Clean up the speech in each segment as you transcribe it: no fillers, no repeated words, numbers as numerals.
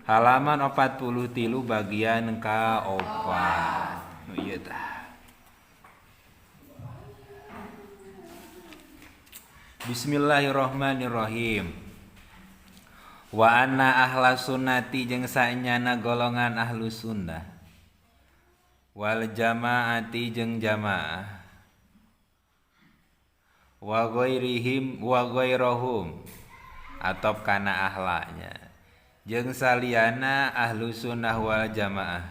Halaman 43 bagian ka-opat. Ieu tah. Bismillahirrahmanirrahim. Wa anna ahlas sunnati jeung saenyana golongan ahlus sunnah. Wal jamaati jeung jamaah. Wa ghairihim wa ghairuhum atop kana ahlanya. Jeung saliyana ahlu sunnah wal jamaah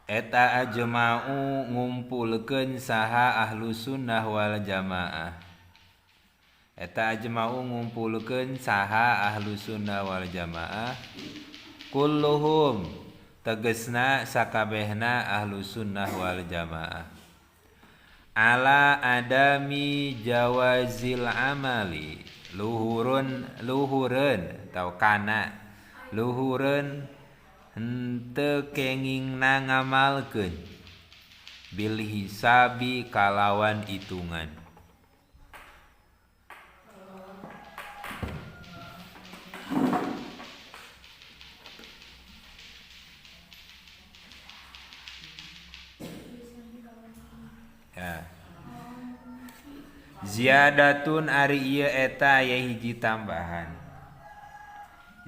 eta ajma'u ngumpulkeun saha ahlu sunnah wal jamaah eta ajma'u ngumpulkeun saha ahlu sunnah wal jamaah kulluhum tegesna sakabehna ahlu sunnah wal jamaah ala adami jawazil amali luhureun atau kana luhureun henteu kengingna ngamalkeun bil hisabi kalawan hitungan ya. Ziyadatun ari ieu eta aya hiji tambahan.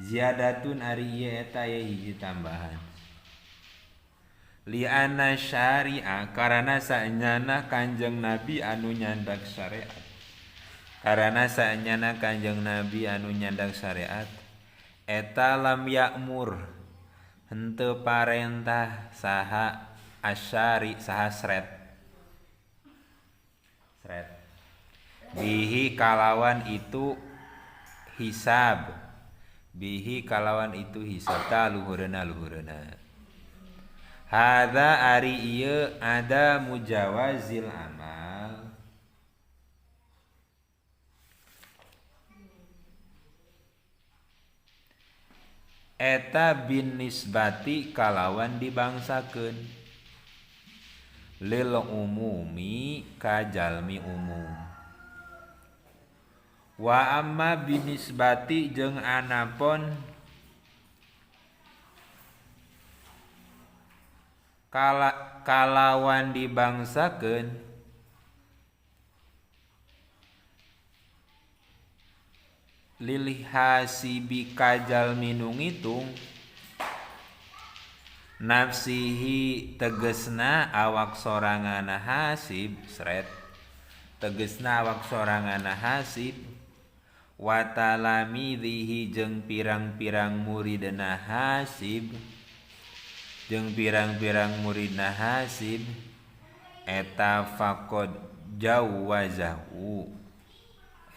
Ziyadatun ari ieu eta aya hiji tambahan. Li anna syari'a karana saenyana Kanjeng Nabi anu nyandak syariat. Karana saenyana Kanjeng Nabi anu nyandak syariat eta lam ya'mur henteu parentah saha asyari saha sret. Bihi kalawan itu hisab bihi kalawan itu hisab ta luhureuna hadza ari ieu ada mujawazil amal eta bin nisbati kalawan dibangsakeun lil umumi ka jalmi umum wa amma binisbati jeung anapun kalawan dibangsakeun lil hasibi kajal nu ngitung nafsihi tegesna awak sorangana hasib sret tegesna awak sorangana hasib wa talamidhihi jeung pirang-pirang muridna hasib jeung pirang-pirang muridna hasib eta faqad jawazahu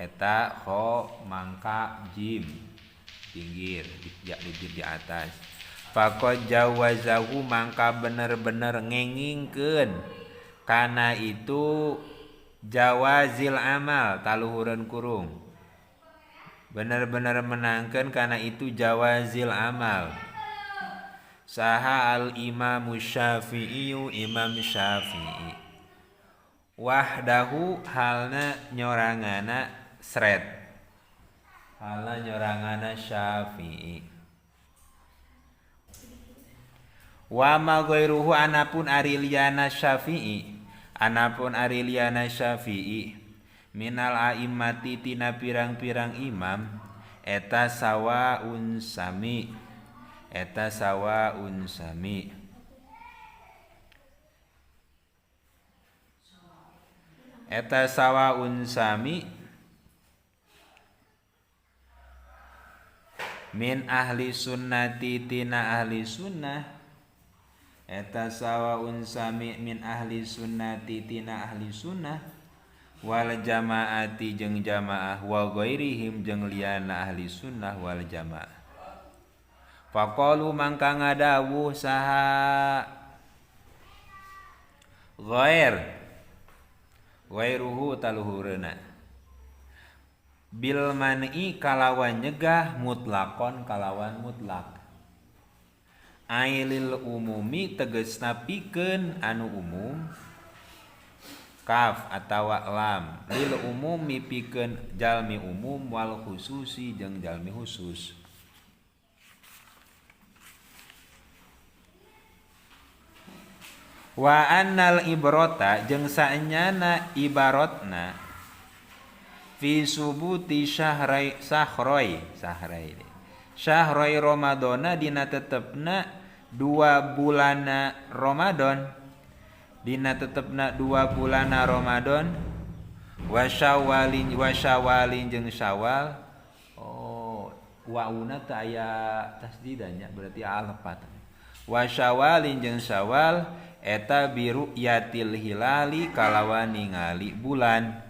eta kho mangka jim pinggir di atas faqad jawazahu mangka bener-bener ngengingkeun kana itu jawazil amal taluhureun kurung bener-bener menangkeun kana itu jawazil amal saha al imam Syafi'i imam Syafi'i wahdahu halna nyorangana sret halna nyorangana Syafi'i wa ma ghairuhu anapun ari liyana Syafi'i minal a'immati tina pirang-pirang imam eta sawaun sami min ahli sunnati tina ahli sunnah eta sawaun sami min ahli sunnati tina ahli sunnah wal jamaati jeung jamaah wa ghairihim jeung liyana ahli sunnah wal jamaah faqalu mangka ngadawuh saha ghairuhu taluhureuna bil man'i kalawan nyegah mutlakon kalawan mutlak ailil umumi tegesna pikeun anu umum kaf atawa lam lil umumi pikeun jalmi umum wal khususi jeung jalmi khusus. Wa annal ibrota jeung saenyana ibaratna fi subuti syahrai Ramadana dina tetepna 2 bulana Ramadan wa syawalin jeung syawal. Wauna teh aya tasdidanya berarti alfat. Wa syawalin jeung syawal eta biru yatil hilali kalawan ningali bulan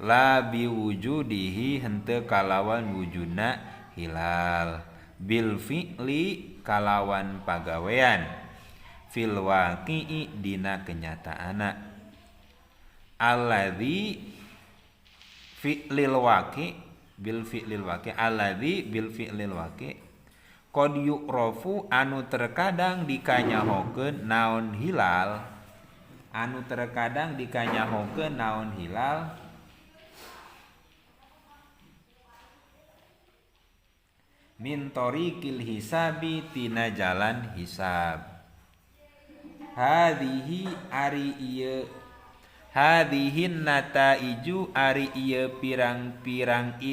la biwujudihi henteu kalawan wujudna hilal bil fi'li kalawan pagawean fil waqi'i dina kenyataana alladzi fi'lil waqi bil fi'lil waqi qad yu'rafu anu terkadang dikanyahokeun naon hilal min tariqil hisabi tina jalan hisab. Hadhihin nataiju ari ieu pirang-pirang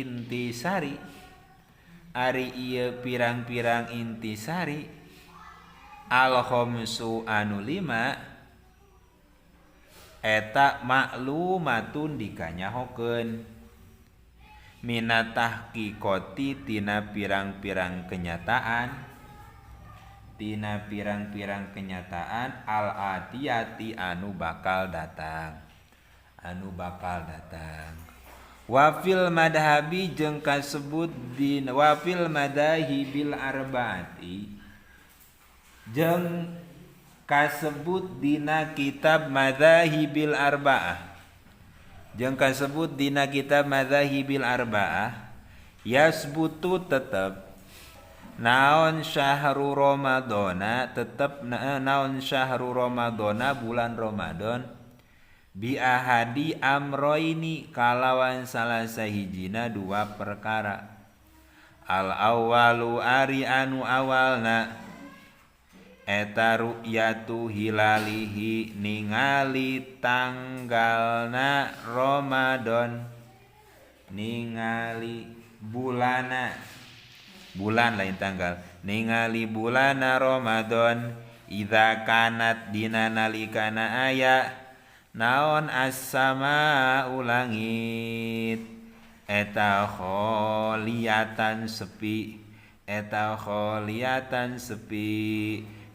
intisari al khamsu anu 5 eta maklumatun dikanyahokeun minatahqiqati tina pirang-pirang kenyataan al atiyati anu bakal datang. Wafil madhabi jeung kasebut din wafil madahibil arbaati jeung kasebut dina kitab madhahibil arbaah yasbutu tetep naon syahru ramadana bulan Ramadan bi ahadi amroini kalawan salah sahijina 2 perkara. Al awwalu ari anu awalna eta ru'yatu hilalihi ningali tanggalna Ramadan ningali bulan lain tanggal ningali bulana Ramadan idza kanat dina nalikana aya naon as-sama ulangit eta kholiyatan sepi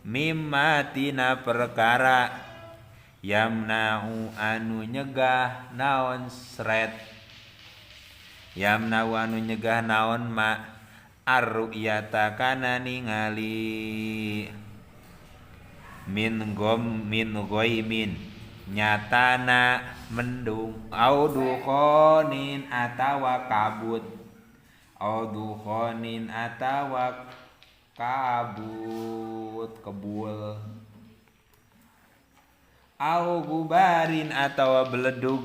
mimma tina perkara yamna'u anu nyegah naon ma ar-ru'yata kana ningali min ghaimin nyatana mendung audukhonin atawa kabut kebul au gubarin atawa beledug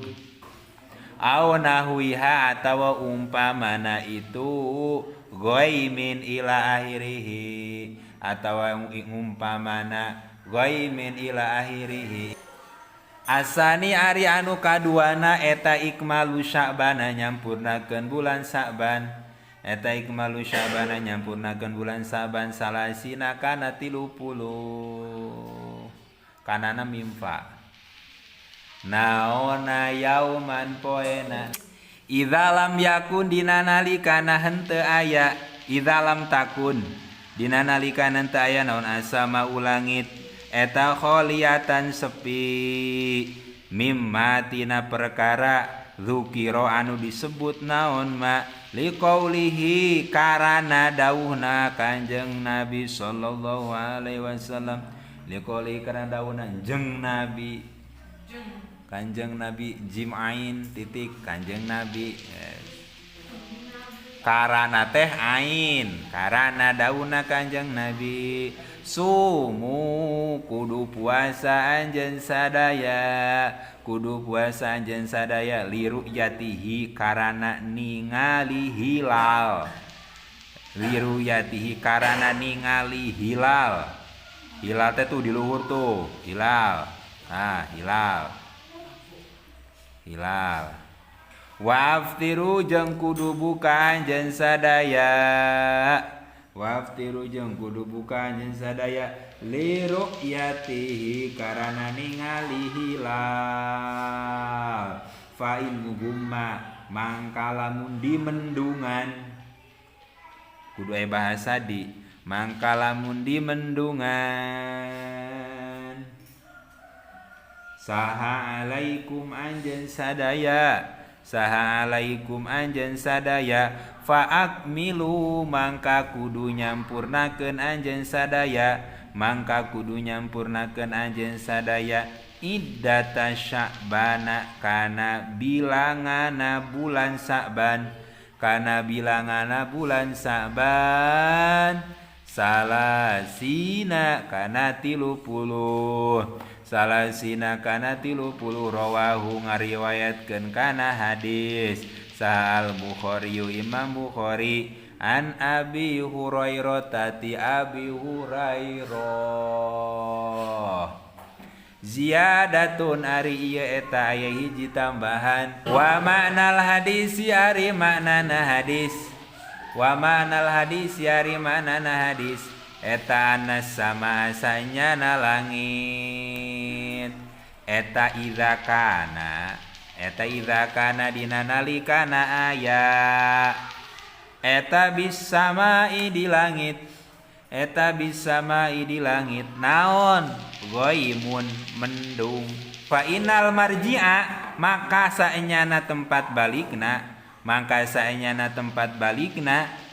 au nahwiha atawa umpamana itu ghaimin ila akhirih atawa umpamana ghaimin ila akhirih. Asani ari anu kaduana eta ikmalu sya'bana nyampurnakeun bulan Sya'ban salasina kana 30 kanana mimfa naona yauman poena idza lam yakun dina nalikana henteu aya idza lam takun dina nalikana henteu aya naon asama ulangit eta kholiyatan sepi mimma tina perkara dzukira anu disebut naon ma liqaulihi karana dawuhna Kanjeng Nabi sallallahu alaihi wasallam liqauli karana dawuhna Kanjeng Nabi jimain titik Kanjeng Nabi karana teh ain karana dawuhna Kanjeng Nabi sumu kudu puasa anjeun sadaya kudu puasa anjeun sadaya liru yatihi karana ningali hilal liru yatihi karana ningali hilal hilal teh tuh di luhur tuh hilal nah hilal waftiru jeung kudu buka anjeun sadaya waftiru jeung kudu buka anjeun sadaya liru yatihi karana ningali hilal fa in gumma mangka lamun di mendungan kudu aya bahasa di mangka lamun di mendungan saha alaikum anjeun sadaya fa akmilu mangka kudu nyampurnakeun anjeun sadaya iddata sya'bana kana bilangana bulan Sa'ban salasina kana 30 rawahu ngariwayatkeun kana hadis sahal Bukhari Imam Bukhari an Abi Hurairah tati Abi Hurairah ziyadatun ari ieu eta aya hiji tambahan wa ma'nal hadisi ari maknana hadis eta anas sama asanyana langit eta idza kana dina nalikana aya eta bisamai di langit naon goimun mendung fa inal marji'a maka saenyana tempat balikna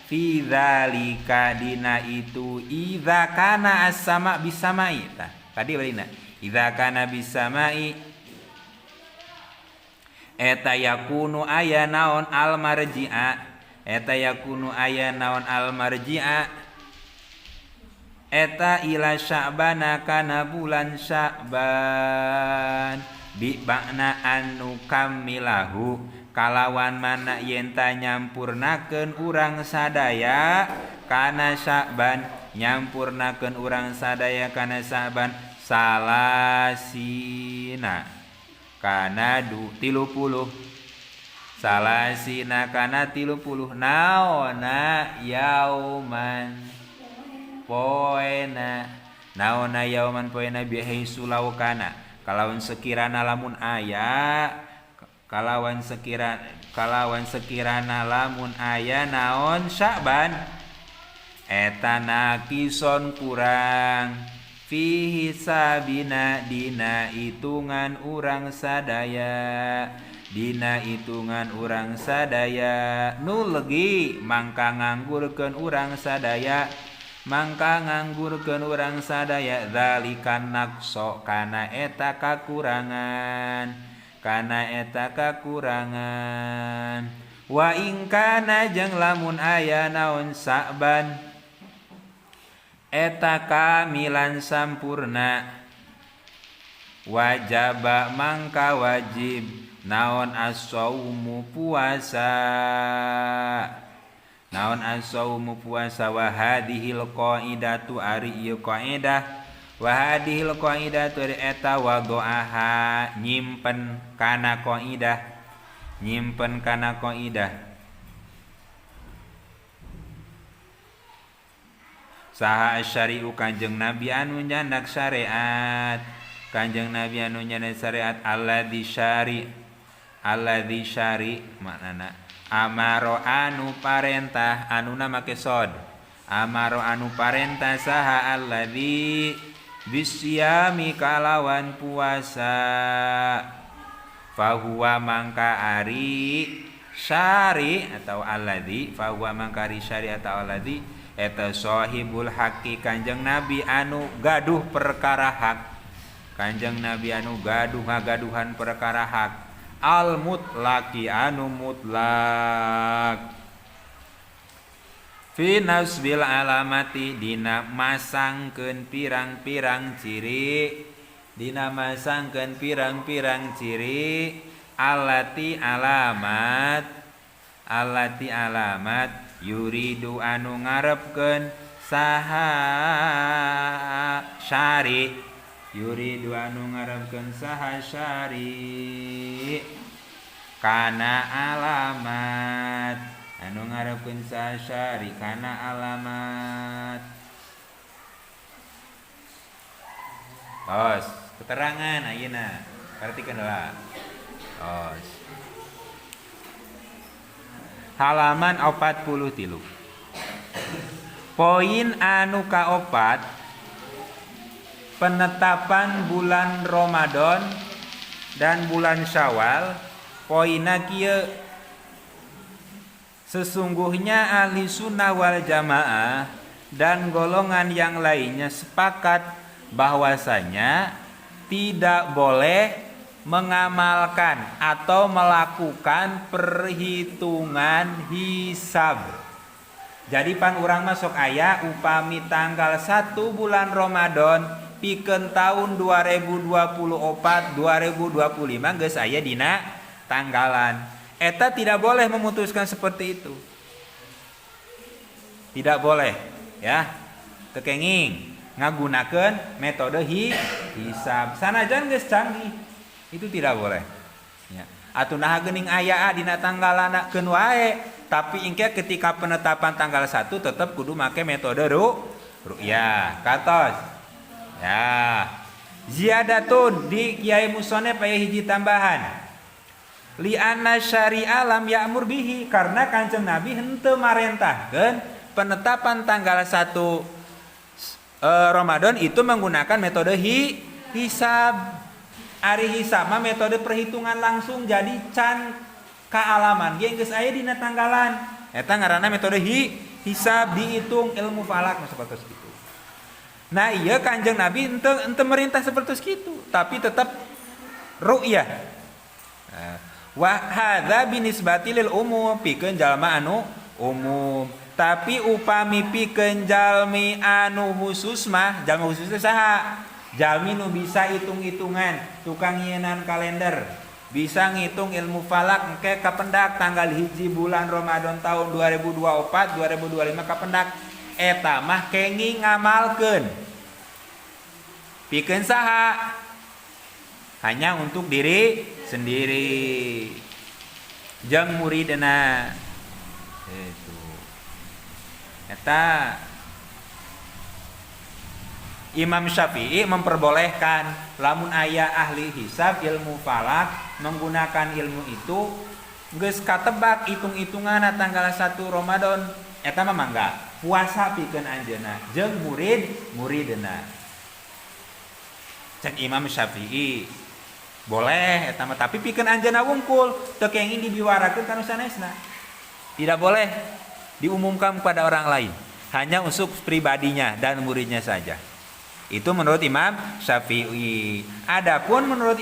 fi dzalika dina itu idza kana as-sama bisamai tah tadi balina idza kana bisamai eta yakunu aya naon al marji'a eta ila sya'bana kana bulan Sya'ban bi makna anu kamilahu kalawan mana yenta nyampurnakeun urang sadaya kana Sya'ban salasina kana 30 naona yauman poena bihi sulaukana kalawan sekirana lamun aya naon Sya'ban eta nakison kurang fihi sabina dina hitungan urang sadaya nu legi mangka nganggurkeun urang sadaya zalikan naqso kana eta kakurangan wa in kana jeung lamun aya naon Sya'ban eta kamilan sampurna wajaba mangka wajib naon as-saumu puasa wa hadhil qaidatu ari ieu qaidah eta wadoaha nyimpen kana qaidah saha syari'u kanjeng Nabi anu nyandak syariat alladzi syari maknana amaro anu parentah anuna make sod amaro anu parentah saha alladzi bisyami kalawan puasa fahuwa mangka ari syari atau alladzi eta sahibul haqqi kanjeng Nabi anu gaduh perkara hak ngagaduhan perkara hak al mutlaqi anu mutlak fi nasbil alamati dina masangkeun pirang-pirang ciri, dina masangkeun pirang-pirang ciri, alati alamat yuridu anu ngarepkeun saha syari, yuridu anu ngarepkeun saha syari kana alamat, anu ngarepkeun saha syari kana alamat. Tos keterangan ayeuna perhatikan heula. Tos halaman 43. Poin anu kaopat, penetapan bulan Ramadan dan bulan Syawal. Poinna kieu, sesungguhnya ahli sunnah wal jamaah dan golongan yang lainnya sepakat bahwasanya tidak boleh mengamalkan atau melakukan perhitungan hisab. Jadi pan urang masuk aya upami tanggal 1 bulan Ramadan pikeun tahun 2024 2025 geus aya dina tanggalan. Eta tidak boleh memutuskan seperti itu. Tidak boleh ya. Tekenging ngagunakeun metode hisab. Sanajan geus canggih. Itu tidak boleh. Ya. Atuh nah geuning aya dina tanggalana keun wae, tapi engke ketika penetapan tanggal 1 tetap kudu make metode ru'yah. Katos. Ya. Ziyadatun di Kiai Musonef aya hiji tambahan. Li anna syari'a lam ya'mur bihi, karena Kanjeng Nabi henteu marentahkeun penetapan tanggal 1 Ramadan itu menggunakan metode hisab. Ari hisab mah metode perhitungan langsung, jadi can kaalaman ge geus aya dina tanggalan. Eta ngaranna metode hisab, dihitung ilmu falak sapertos kitu. Nah ieu Kanjeng Nabi henteu merintah sapertos kitu, tapi tetap ru'yah. Wa hadza binisbati lil umum, pikeun jalma anu umum. Tapi upami pikeun jalmi anu khusus mah, jalma khusus teh saha? Jalmi nu bisa hitung-hitungan, tukang nyienan kalender, bisa ngitung ilmu falak engke kapendak tanggal hiji bulan Ramadan tahun 2024 2025 kapendak. Eta mah kenging ngamalkeun. Pikeun saha? Hanya untuk diri sendiri. Jeung muridna. Itu. Eta Imam Syafi'i memperbolehkan lamun aya ahli hisab ilmu falak menggunakan ilmu itu geus katebak hitung-hitungan tanggal 1 Ramadan eta mah mangga puasa pikeun anjeunna jeung muridna. Cek Imam Syafi'i boleh eta mah, tapi pikeun anjeunna wungkul teu kenging dibiwarakeun kana sanesna. Tidak boleh diumumkan kepada orang lain, hanya untuk pribadinya dan muridnya saja. Itu menurut Imam Syafi'i. Adapun menurut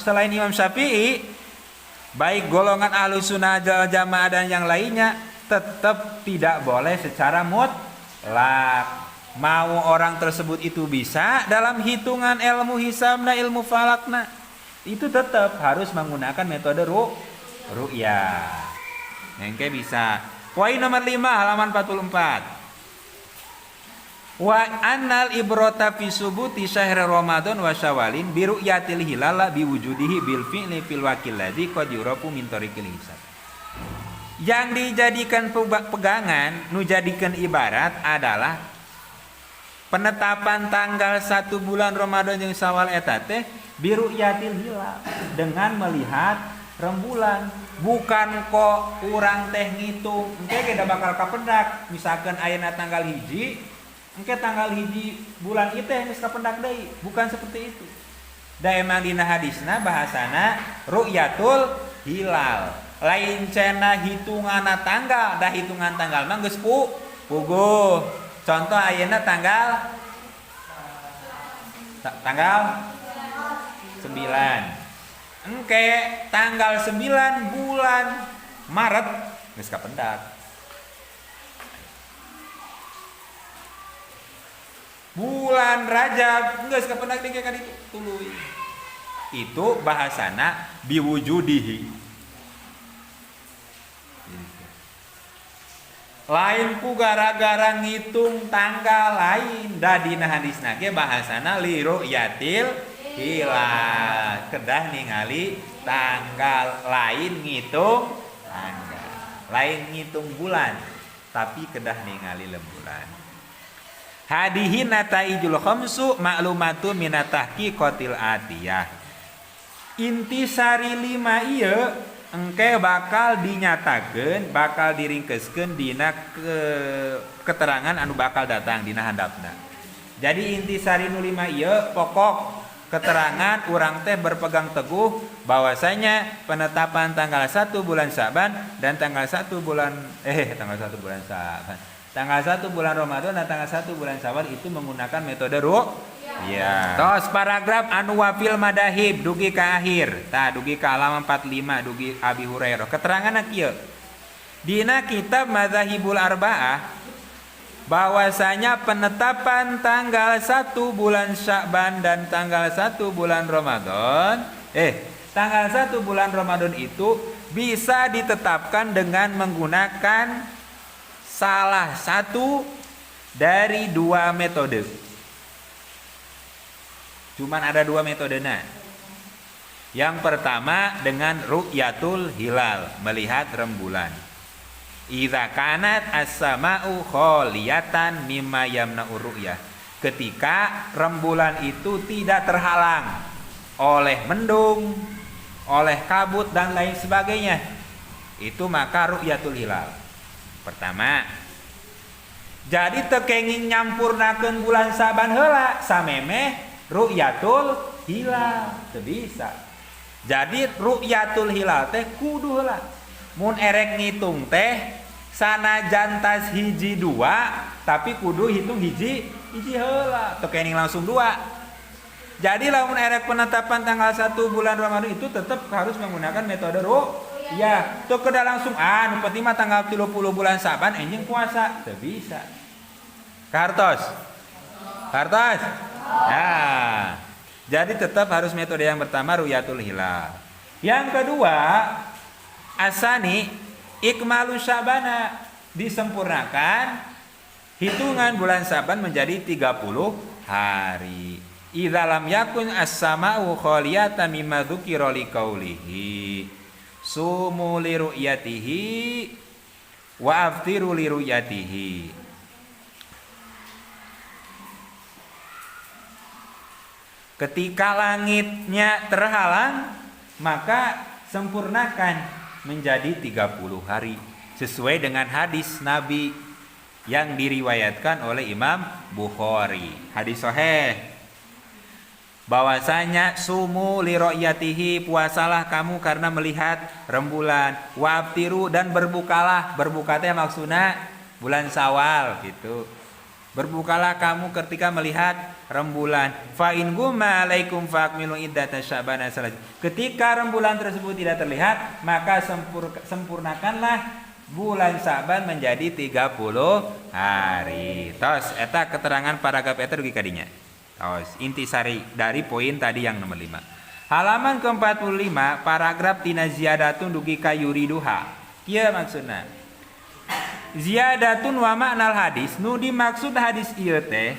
selain Imam Syafi'i, baik golongan Ahlus Sunnah wal Jamaah dan yang lainnya tetap tidak boleh secara mutlak. Mau orang tersebut itu bisa dalam hitungan ilmu hisabna, ilmu falakna, itu tetap harus menggunakan metode ru'yah. Engke bisa. Poin nomor 5 halaman 44. Wa annal ibrata fi subuti syahr Ramadan wa Syawalin bi ru'yatil hilal bi wujudihi bil fi'li fil waqil ladzi qad yurafu min tariqil hisab. Yang dijadikan pegangan, nu jadikan ibarat adalah penetapan tanggal 1 bulan Ramadan jeung Syawal eta teh bi ru'yatil hilal, dengan melihat rembulan. Bukan kok urang teh ngitung engke da bakal kapendak, misalkan ayeuna tanggal hiji engke tanggal hiji bulan ieu teh geus kapendak deui, bukan seperti itu. Da emang dina hadisna bahasana ru'yatul hilal. Lain cenah hitunganna tanggal, da hitungan tanggal mah geus puguh. Contoh ayeuna tanggal 9. Engke tanggal 9 bulan Maret geus kapendak. bulan Rajab geus kapendak dingke ka ditu tuluy. Itu bahasana biwujudihi. Lain ku gara-gara ngitung tanggal lain da dina hadisna ge bahasana li ru'yatil hilal, kedah ningali tanggal, lain ngitung tanggal, lain ngitung bulan, tapi kedah ningali lembulan. Hadihi nataijul khamsu ma'lumatun minat tahqiqatil atiyah. Intisari 5 ieu engke bakal dinyatakeun, bakal diringkeskeun dina keterangan anu bakal datang dina handapna. Jadi intisari nu 5 ieu pokok keterangan urang teh berpegang teguh bahwasanya penetapan tanggal 1 bulan Sa'ban dan tanggal 1 bulan Sa'ban. Tanggal 1 bulan Ramadan dan tanggal 1 bulan Syawal itu menggunakan metode ya. Tos paragraf anu wafil madahib dugi ka akhir. Tah dugi ka halaman 45 dugi Abi Hurairah. Keteranganna kieu. Dina kitab Madzhabul Arba'ah bahwasanya penetapan tanggal 1 bulan Sya'ban dan tanggal 1 bulan Ramadan tanggal 1 bulan Ramadan itu bisa ditetapkan dengan menggunakan salah satu dari 2 metode. Cuman ada 2 metodenya. Yang pertama dengan ru'yatul hilal, melihat rembulan. Idza kanat as-sama'u kholiyatan mimma yamna'ur ru'yah. Ketika rembulan itu tidak terhalang oleh mendung, oleh kabut dan lain sebagainya. Itu maka ru'yatul hilal. Pertama, jadi tekenging nyampurnakeun bulan Saban heula samemeh ru'yatul hilal teu bisa. Jadi ru'yatul hilal teh kudu heula. Mun erek ngitung teh sanajan tas hiji 2 tapi kudu hitung hiji heula. Tekenging langsung 2. Jadi lamun erek penetapan tanggal 1 bulan Ramadan itu tetap harus menggunakan metode ya, tuh kada langsung nu penting mah tanggal 30 bulan Saban enjing puasa. Teu bisa. Kartos. Nah, jadi tetap harus metode yang pertama ru'yatul hilal. Yang kedua, asani ikmalu Sya'bana, disempurnakan hitungan bulan Saban menjadi 30 hari. Idza lam yakun as-sama'u kholiyatan mimma dzukira liqaulihi sumu li ru'yatihi wa aftiru li ru'yatihi. Ketika langitnya terhalang, maka sempurnakan menjadi 30 hari sesuai dengan hadis Nabi yang diriwayatkan oleh Imam Bukhari. Hadis sahih bahwasanya sumu li ru'yatihi, puasalah kamu karena melihat rembulan, wa aftiru, dan berbukalah. Berbuka teh maksudna bulan Syawal gitu. Berbukalah kamu ketika melihat rembulan. Fa in gumma alaikum fa'akmilu iddata Sya'bana salat. Ketika rembulan tersebut tidak terlihat, maka sempurnakanlah bulan Sya'ban menjadi 30 hari. Tos eta keterangan paragraf eta dugi kadinya. Intisari dari poin tadi yang nomor 5. Halaman ke-45 paragraf tina ziyadatun dugi ka yuriduha. Kieu maksudna. Ziyadatun wa ma'nal hadis, nu dimaksud hadis ieu teh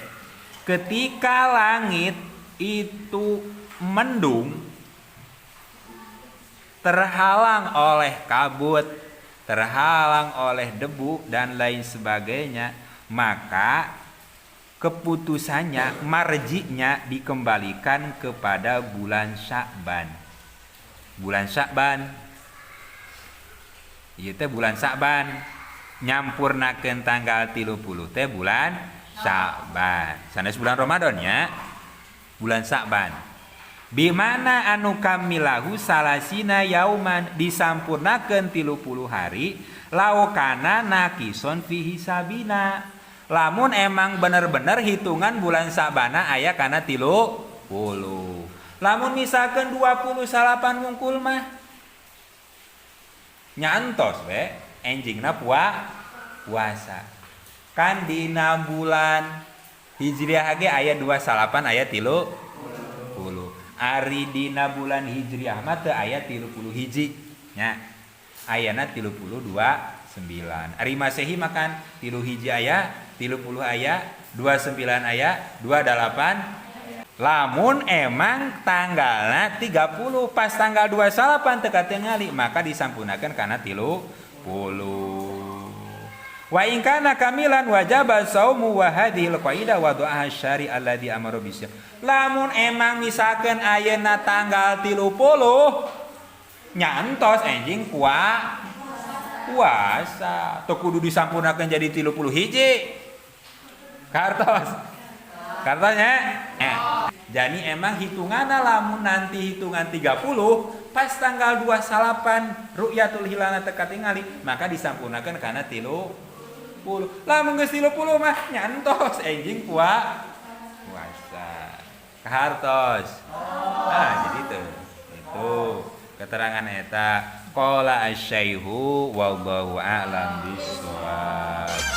ketika langit itu mendung, terhalang oleh kabut, terhalang oleh debu dan lain sebagainya, maka keputusannya, marji'nya dikembalikan kepada bulan Sya'ban. Bulan Sya'ban, ieu teh bulan Sya'ban, nyampurnakeun tanggal 30 teh bulan Sya'ban. Sanes bulan Ramadan nya, bulan Sya'ban. Bimana anu kamilahu salasina yauman, disampurnakeun 30 hari, laukana nakison fi hisabina. Lamun emang bener-bener hitungan bulan Sya'bana aya kana 30. Lamun misalkan 28 wungkul mah nyantos we enjingna puasa. Kan dina bulan Hijriah ge aya 28 aya 30. Ari dina bulan Hijriah mah teu aya 30 hiji nya. Ayana 32 9. Ari Masehi makan 3 hiji aya, 30 aya, 29 aya, 28. Lamun emang tanggalna 30 pas tanggal 28 teu katingali maka disampunakeun kana 30. Wa in kana kamilan wajaba saumu wa hadhil qaidah wa du'a syari alladzi amara bisyam. Lamun emang misalkan ayeuna tanggal 30 nyantos enjing puasa. Teu kudu disampunakeun jadi 30 hiji. Kartos. Kartosnya jadi emang hitunganna lamun nanti hitungan 30 pas tanggal 28 ru'yatul hilal teu katingali maka disampunakeun kana 30. Lamun geus 30 mah nyantos enjing puasa. Kahartos. Jadi itu keterangan eta qala asy-syaikhu wallahu a'lam bishawab.